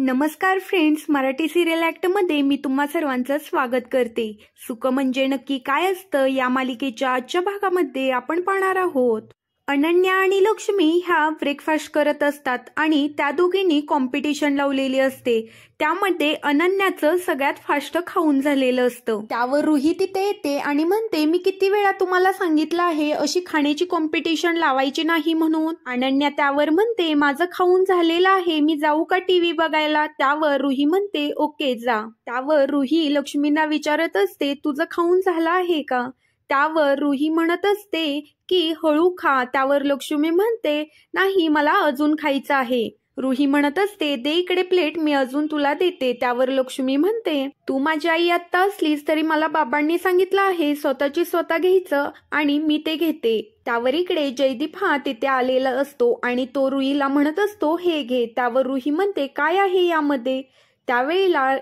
नमस्कार friends, Marathi serial ॲक्टमध्ये मी तुम्हा सर्वांचं स्वागत करते। सुख म्हणजे नक्की काय असतं या मालिकेच्या आजच्या भागामध्ये आपण पाहणार आहोत। अनन्या आणि लक्ष्मी ह्या ब्रेकफास्ट करत असतात आणि त्या दोघींनी कॉम्पिटिशन लावलेली असते। त्यामध्ये अनन्याचं सगळ्यात फास्ट खाऊन झालेलं असतं। त्यावर रुही तिथे येते आणि म्हणते, मी किती वेळा तुम्हाला सांगितलं आहे अशी खाण्याची कॉम्पिटिशन लावायची नाही म्हणून। अनन्या त्यावर म्हणते, माझं खाऊन झालेलं आहे, मी जाऊ का टीव्ही बघायला? त्यावर रुही म्हणते, ओके जा। त्यावर रुही लक्ष्मींना विचारत असते, तुझं खाऊन झालं आहे का? त्यावर रुही म्हणत असते की हळू खा। त्यावर लक्ष्मी म्हणते, नाही मला अजून खायचं आहे। रुही म्हणत असते, दे इकडे प्लेट, मी अजून तुला देते। त्यावर लक्ष्मी म्हणते, तू माझी आई आत्ता असलीस तरी मला बाबांनी सांगितलं आहे स्वतःची स्वतः घ्यायचं आणि मी ते घेते। त्यावर इकडे जयदीप हा तिथे आलेला असतो आणि तो रुहीला म्हणत असतो, हे घे। त्यावर रुही म्हणते, काय आहे यामध्ये? त्यावेळेला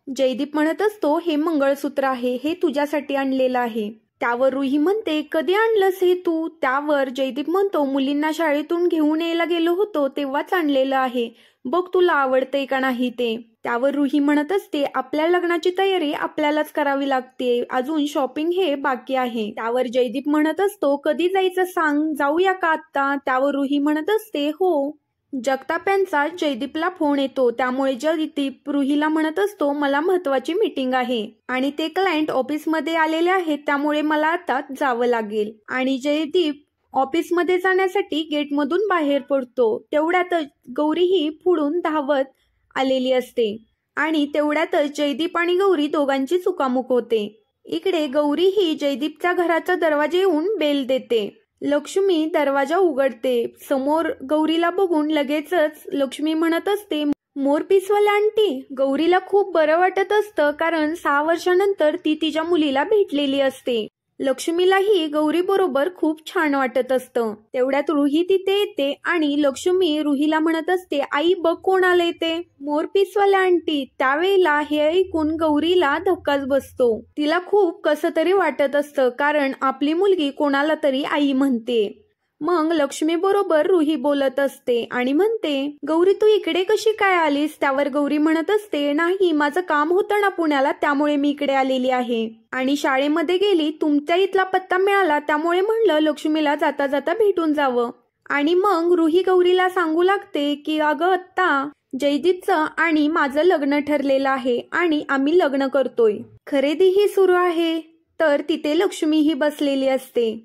जयदीप म्हणत असतो, हे मंगळसूत्र आहे, हे तुझ्यासाठी आणलेलं आहे। त्यावर रुही म्हणते, कधी आणलंस हे तू? त्यावर जयदीप म्हणतो, मुलींना शाळेतून घेऊन यायला गेलो होतो तेव्हाच आणलेलं आहे, बघ तुला आवडतंय का नाही ते। त्यावर रुही म्हणत असते, आपल्या लग्नाची तयारी आपल्यालाच करावी लागते, अजून शॉपिंग हे बाकी आहे। त्यावर जयदीप म्हणत असतो, कधी जायचं सांग, जाऊया का आत्ता? त्यावर रुही म्हणत असते, हो। जगताप यांचा जयदीपला फोन येतो, त्यामुळे जयदीप रुहीला म्हणत असतो, मला महत्वाची मीटिंग आहे आणि ते क्लायंट ऑफिसमध्ये आलेले आहेत, त्यामुळे मला आता जावं लागेल। आणि जयदीप ऑफिसमध्ये जाण्यासाठी गेटमधून बाहेर पडतो। तेवढ्यातच गौरी ही पुढून धावत आलेली असते आणि तेवढ्यातच जयदीप आणि गौरी दोघांची चुकामुक होते। इकडे गौरी ही जयदीपच्या घराचा दरवाजा येऊन बेल देते। लक्ष्मी दरवाजा उघडते। समोर गौरीला बघून लगेचच लक्ष्मी म्हणत असते, मोरपिसवाल्या आंटी। गौरीला खूप बरं वाटत असतं, कारण 6 वर्षानंतर ती तिच्या मुलीला भेटलेली असते। लक्ष्मीलाही गौरी बरोबर खूप छान वाटत असतं। तेवढ्यात रुही तिथे येते आणि लक्ष्मी रुहीला म्हणत असते, आई बघ कोण आले ते, मोरपिसवाल्या आंटी। त्यावेळेला हे ऐकून गौरीला धक्काच बसतो। तिला खूप कसं तरी वाटत असतं, कारण आपली मुलगी कोणाला तरी आई म्हणते। मग लक्ष्मी बरोबर रुही बोलत असते आणि म्हणते, गौरी तू इकडे कशी काय आलीस? त्यावर गौरी म्हणत असते, नाही माझं काम होतं ना पुण्याला, त्यामुळे मी इकडे आलेली आहे आणि शाळेमध्ये गेली, तुमच्या इथला पत्ता मिळाला, त्यामुळे म्हणलं लक्ष्मीला जाता जाता भेटून जावं। आणि मग रुही गौरीला सांगू लागते की अगं आत्ता जयदीपचं आणि माझं लग्न ठरलेलं आहे आणि आम्ही लग्न करतोय, खरेदीही सुरू आहे। तर तिथे लक्ष्मीही बसलेली असते।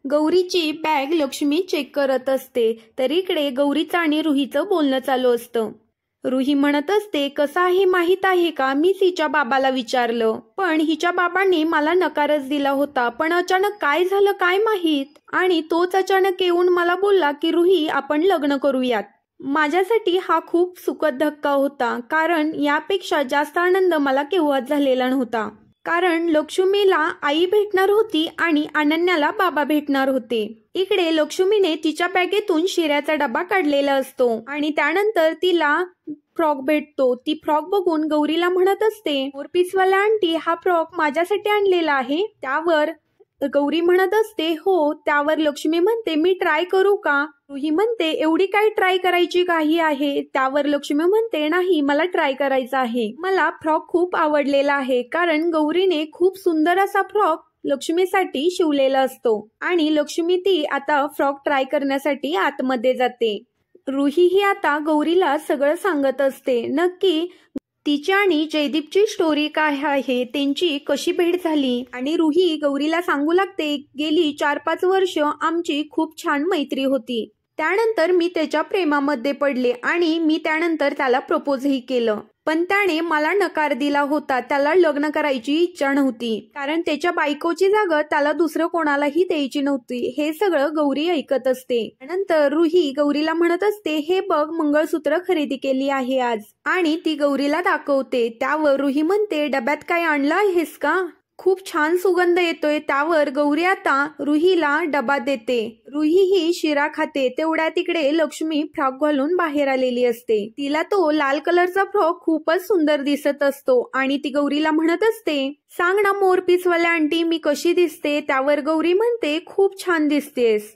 गौरीची बॅग लक्ष्मी चेक करत असते, तर इकडे गौरीचं आणि रुहीचं बोलणं चालू असतं। रुही म्हणत असते, कसं आहे माहित आहे का, मीच हिच्या बाबाला विचारलं, पण हिच्या बाबांनी मला नकारच दिला होता, पण अचानक काय झालं काय माहीत, आणि तोच अचानक येऊन मला बोलला की रुही आपण लग्न करूयात। माझ्यासाठी हा खूप सुखद धक्का होता, कारण यापेक्षा जास्त आनंद मला केव्हाच झालेला नव्हता, कारण लक्ष्मीला आई भेटणार होती आणि अनन्याला बाबा भेटणार होते। इकडे लक्ष्मीने तिच्या बॅगेतून शिऱ्याचा डबा काढलेला असतो आणि त्यानंतर तिला फ्रॉक भेटतो। ती फ्रॉक बघून गौरीला म्हणत असते, मोरपिसवाल्या आंटी हा फ्रॉक माझ्यासाठी आणलेला आहे। त्यावर गौरी म्हणत असते, हो। त्यावर लक्ष्मी म्हणते, मी ट्राय करू का? रुही म्हणते, एवढी काय ट्राय करायची काही आहे? त्यावर लक्ष्मी म्हणते, नाही मला ट्राय करायचा आहे, मला फ्रॉक खूप आवडलेला आहे, कारण गौरीने खूप सुंदर असा फ्रॉक लक्ष्मीसाठी शिवलेला असतो आणि लक्ष्मी ती आता फ्रॉक ट्राय करण्यासाठी आतमध्ये जाते। रुही ही आता गौरीला सगळं सांगत असते, नक्की तिची आणि जयदीपची स्टोरी काय आहे, त्यांची कशी भेट झाली। आणि रुही गौरीला सांगू लागते, गेली 4-5 वर्ष आमची खूप छान मैत्री होती, त्यानंतर मी त्याच्या प्रेमामध्ये पडले आणि मी त्यानंतर त्याला प्रपोजही केलं, पण त्याने मला नकार दिला होता, त्याला लग्न करायची इच्छा नव्हती, कारण त्याच्या बायकोची जागा त्याला दुसरं कोणालाही द्यायची नव्हती। हे सगळं गौरी ऐकत असते। त्यानंतर रुही गौरीला म्हणत असते, हे बघ मंगळसूत्र खरेदी केली आहे आज, आणि ती गौरीला दाखवते। त्यावर रुही म्हणते, डब्यात काय आणलं आहेस का? खूप छान सुगंध येतोय। त्यावर गौरी आता रुहीला डबा देते। रुही ही शिरा खाते। तेवढ्या तिकडे लक्ष्मी फ्रॉक घालून बाहेर आलेली असते। तिला तो लाल कलरचा फ्रॉक खूपच सुंदर दिसत असतो आणि ती गौरीला म्हणत असते, सांग ना मोरपिसवाल्या आंटी मी कशी दिसते? त्यावर गौरी म्हणते, खूप छान दिसतेस।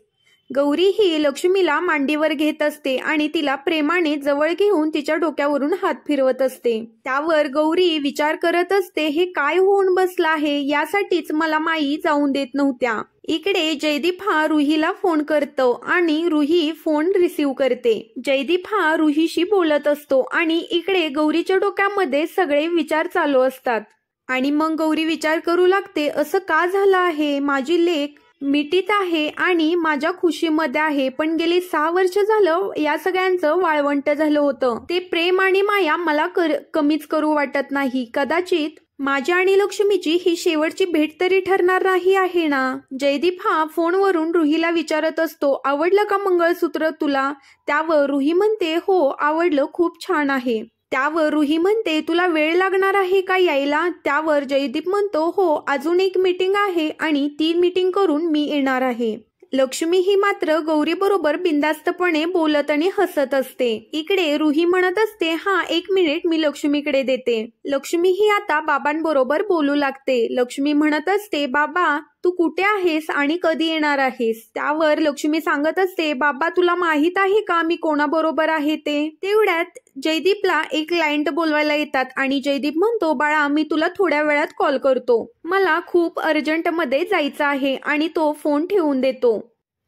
गौरी ही लक्ष्मीला मांडीवर घेत असते आणि तिला प्रेमाने जवळ घेऊन तिच्या डोक्यावरून हात फिरवत असते। त्यावर गौरी विचार करत असते, हे काय होऊन बसलं आहे, यासाठीच मला माई जाऊन देत नव्हत्या। इकडे जयदीप हा रुहीला फोन करतो आणि रुही फोन रिसीव्ह करते। जयदीप हा रुहीशी बोलत असतो आणि इकडे गौरीच्या डोक्यामध्ये सगळे विचार चालू असतात। आणि मग गौरी विचार करू लागते, असं का झालं आहे, माझी लेक मिठीत आहे आणि माझ्या खुशीमध्ये आहे, पण गेली 6 वर्ष झालं या सगळ्यांचं वाळवंट झालं होतं। ते प्रेम आणि माया मला कमीच करू वाटत नाही। कदाचित माझ्या आणि लक्ष्मीची ही शेवटची भेट तरी ठरणार नाही आहे ना। जयदीप हा फोनवरून रुहीला विचारत असतो, आवडलं का मंगळसूत्र तुला? त्यावर रुही म्हणते, हो आवडलं, खूप छान आहे। त्यावर रुही म्हणते, तुला वेळ लागणार आहे का यायला? त्यावर जयदीप म्हणतो, हो अजून एक मीटिंग आहे आणि ती मीटिंग करून मी येणार आहे। लक्ष्मी ही मात्र गौरी बरोबर बिनधास्तपणे बोलत आणि हसत असते। इकडे रुही म्हणत असते, हा 1 मिनिट मी लक्ष्मीकडे देते। लक्ष्मी ही आता बाबांबरोबर बोलू लागते। लक्ष्मी म्हणत असते, बाबा तू कुठे आहेस आणि कधी येणार आहेस? त्यावर लक्ष्मी सांगत असते, बाबा तुला माहित आहे का मी कोणाबरोबर आहे ते? तेवढ्यात जयदीपला एक क्लायंट बोलवायला येतात आणि जयदीप म्हणतो, बाळा मी तुला थोड्या वेळात कॉल करतो, मला खूप अर्जंटमध्ये जायचं आहे, आणि तो फोन ठेवून देतो।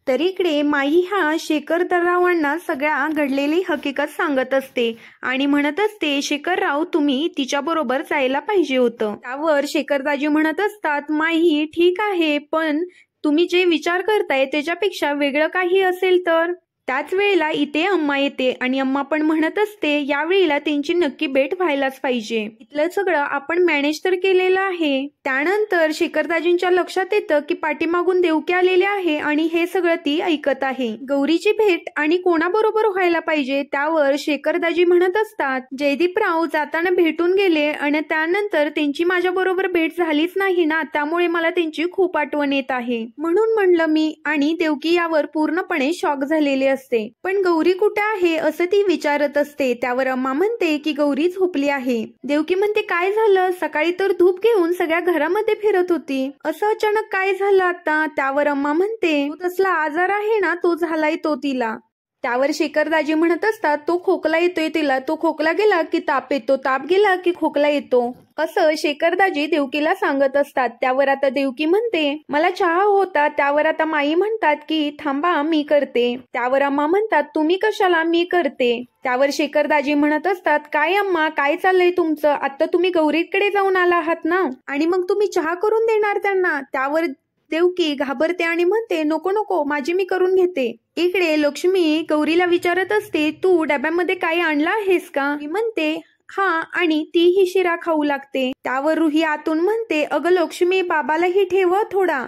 तर इकडे माई हा शेखररावांना सगळ्या घडलेली हकीकत सांगत असते आणि म्हणत असते, शेखरराव तुम्ही तिच्याबरोबर जायला पाहिजे होतं। त्यावर शेखरदाजी म्हणत असतात, माई ठीक आहे, पण तुम्ही जे विचार करताय त्याच्यापेक्षा वेगळं काही असेल तर? त्याच वेळेला इथे अम्मा येते आणि अम्मा पण म्हणत असते, यावेळेला त्यांची नक्की भेट व्हायलाच पाहिजे, इथलं सगळं आपण मॅनेज तर केलेलं आहे। त्यानंतर शेखरदाजींच्या लक्षात येतं की पाठीमागून देवकी आलेले आहे आणि हे सगळं ती ऐकत आहे। गौरीची भेट आणि कोणाबरोबर व्हायला पाहिजे? त्यावर शेखरदाजी म्हणत असतात, जयदीपराव जाताना भेटून गेले आणि त्यानंतर त्यांची माझ्या बरोबर भेट झालीच नाही ना, त्यामुळे मला त्यांची खूप आठवण येत आहे, म्हणून म्हणलं मी। आणि देवकी यावर पूर्णपणे शॉक झालेली असते। पण गौरी कुठे आहे असं ती विचारत असते। त्यावर अम्मा म्हणते की गौरी झोपली आहे। देवकी म्हणते, काय झालं, सकाळी तर धूप घेऊन सगळ्या घरामध्ये फिरत होती, असं अचानक काय झालं आता? त्यावर अम्मा म्हणते, तो तसला आजार आहे ना, तो झालाय तो तिला। त्यावर शेखरदाजी म्हणत असतात, तो खोकला येतोय तिला, तो खोकला गेला की ताप येतो, ताप गेला की खोकला येतो, असं शेखरदाजी देवकीला सांगत असतात। त्यावर आता देवकी म्हणते, मला चहा होता। त्यावर आता माई म्हणतात की थांबा मी करते। त्यावर अम्मा म्हणतात, तुम्ही कशाला, मी करते। त्यावर शेखरदाजी म्हणत असतात, काय अम्मा काय चाललंय तुमचं? आता तुम्ही गौरीकडे जाऊन आला आहात ना, आणि मग तुम्ही चहा करून देणार त्यांना? त्यावर देवकी घाबरते आणि म्हणते, नको नको, माझी मी करून घेते। इकडे लक्ष्मी गौरीला विचारत असते, तू डब्यामध्ये काही आणलं आहेस का? मी म्हणते, हा, आणि ती ही शिरा खाऊ लागते। त्यावर रुही आतून म्हणते, अगं लक्ष्मी बाबालाही ठेव थोडा,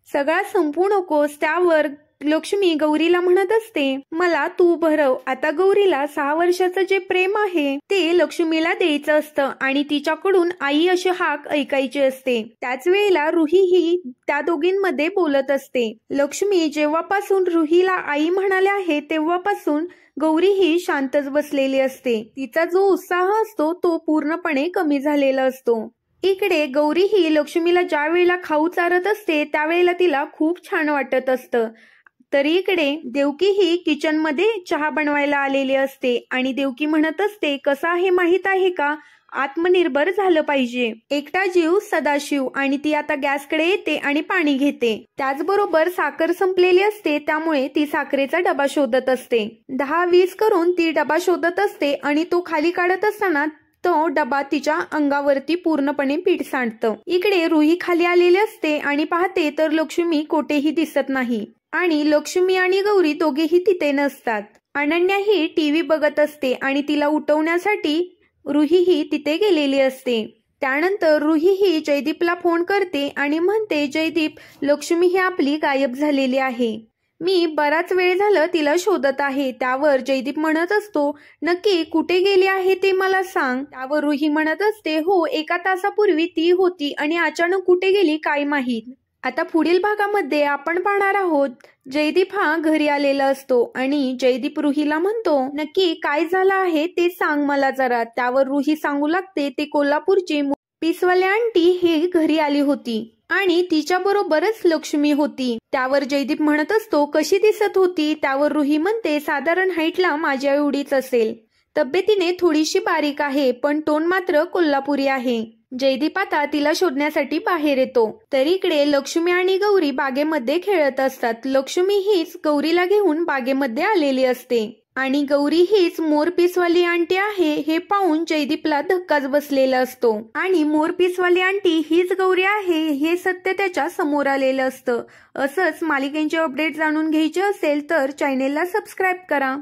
सगळा संपू नकोस। त्यावर लक्ष्मी गौरीला म्हणत असते, मला तू भरव। आता गौरीला 6 वर्षाचं जे प्रेम आहे ते लक्ष्मीला द्यायचं असतं आणि तिच्याकडून आई अशी हाक ऐकायची असते। त्याच वेळेला रुही ही त्या दोघींमध्ये बोलत असते। लक्ष्मी जेव्हापासून रुहीला आई म्हणाले आहे तेव्हापासून गौरी ही शांतच बसलेली असते। तिचा जो उत्साह असतो तो पूर्णपणे कमी झालेला असतो। इकडे गौरी ही लक्ष्मीला ज्या वेळेला खाऊ चारत असते त्यावेळेला तिला खूप छान वाटत असतं। तरी इकडे देवकी ही किचन मध्ये चहा बनवायला आलेली असते आणि देवकी म्हणत असते, कसं आहे माहित आहे का, आत्मनिर्भर झालं पाहिजे, एकटा जीव सदाशिव। आणि ती आता गॅसकडे येते आणि पाणी घेते। त्याचबरोबर साखर संपलेली असते, त्यामुळे ती साखरेचा डबा शोधत असते। 10-20 करून ती डबा शोधत असते आणि तो खाली काढत असताना तो डबा तिच्या अंगावरती पूर्णपणे पीठ सांडतं। इकडे रुही खाली आलेली असते आणि पाहते तर लक्ष्मी कोठेही दिसत नाही आणि लक्ष्मी आणि गौरी दोघेही तिथे नसतात। अनन्या ही टीव्ही बघत असते आणि तिला उठवण्यासाठी रुही ही तिथे गेलेली असते। त्यानंतर रुही ही जयदीपला फोन करते आणि म्हणते, जयदीप लक्ष्मी ही आपली गायब झालेली आहे, मी बराच वेळ झालं तिला शोधत आहे। त्यावर जयदीप म्हणत असतो, नक्की कुठे गेली आहे ते मला सांग। त्यावर रुही म्हणत असते, हो 1 तासापूर्वी ती होती आणि अचानक कुठे गेली काय माहीत। आता पुढील भागामध्ये आपण पाहणार आहोत, जयदीप हा घरी आलेला असतो आणि जयदीप रुहीला म्हणतो, नक्की काय झालं आहे ते सांग मला जरा। त्यावर रुही सांगू लागते, ते कोल्हापूरची पीसवाले आंटी ही घरी आली होती आणि तिच्याबरोबरच लक्ष्मी होती. त्यावर जयदीप म्हणत असतो, कशी दिसत होती? त्यावर रुही म्हणते, साधारण हाईटला माझ्या एवढीच असेल. तब्येतीने थोडीशी बारीक आहे, पण टोन मात्र कोल्हापुरी आहे. जयदीप आता तिला शोधण्यासाठी बाहेर येतो. तर इकडे लक्ष्मी आणि गौरी बागेमध्ये खेळत असतात. लक्ष्मी हीच गौरीला घेऊन बागेमध्ये आलेली असते आणि गौरी हीच मोरपीसवाली आंटी आहे हे पाहून जयदीपला धक्काच बसलेला असतो आणि मोरपीसवाली आंटी हीच गौरी आहे हे सत्य त्याच्या समोर आलेलं असतं. असंच मालिकेचे अपडेट जाणून घ्यायचे असेल तर चॅनेलला सबस्क्राईब करा.